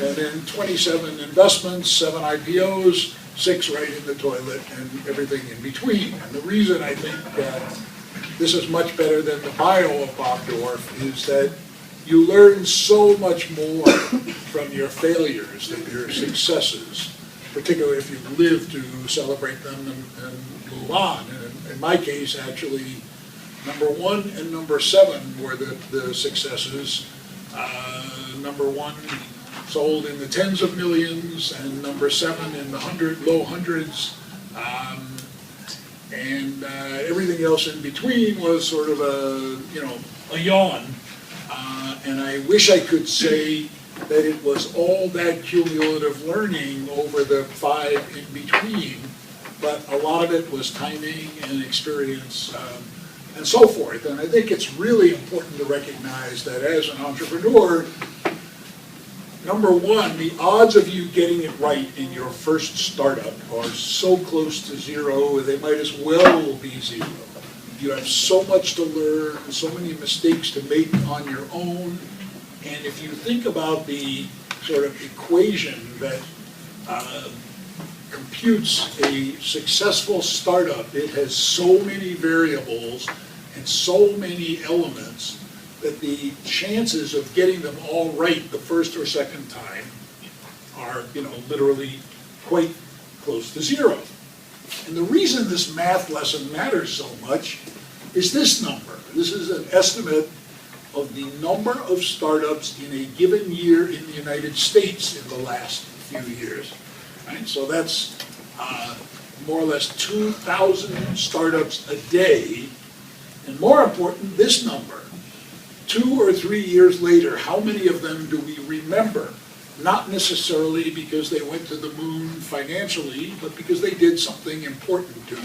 and then 27 investments, 7 IPOs, 6 right in the toilet, and everything in between. And the reason I think this is much better than the bio of Bob Dorf is that you learn so much more from your failures than your successes, particularly if you live to celebrate them and move on. And in my case, actually, number 1 and number 7 were the successes. Number 1 sold in the tens of millions, and number 7 in the low hundreds. And everything else in between was sort of a yawn. And I wish I could say that it was all that cumulative learning over the 5 in between, but a lot of it was timing and experience and so forth. And I think it's really important to recognize that as an entrepreneur, number 1, the odds of you getting it right in your first startup are so close to 0, they might as well be 0. You have so much to learn, so many mistakes to make on your own. And if you think about the sort of equation that computes a successful startup, it has so many variables and so many elements that the chances of getting them all right the first or second time are, literally quite close to 0. And the reason this math lesson matters so much is this number. This is an estimate of the number of startups in a given year in the United States in the last few years. Right? So that's more or less 2,000 startups a day. And more important, this number, 2 or 3 years later, how many of them do we remember? Not necessarily because they went to the moon financially, but because they did something important to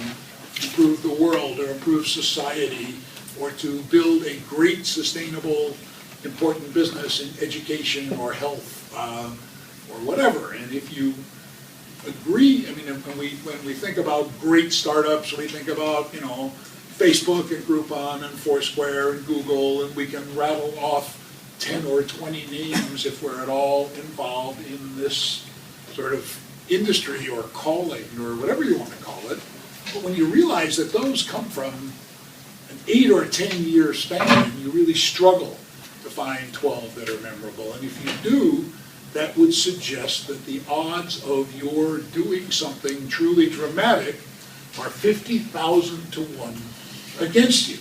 improve the world or improve society or to build a great, sustainable, important business in education or health or whatever. And if you agree, when we think about great startups, we think about, Facebook and Groupon and Foursquare and Google, and we can rattle off 10 or 20 names if we're at all involved in this sort of industry or calling or whatever you want to call it. But when you realize that those come from an 8 or 10 year span, you really struggle to find 12 that are memorable. And if you do, that would suggest that the odds of your doing something truly dramatic are 50,000 to 1 against you.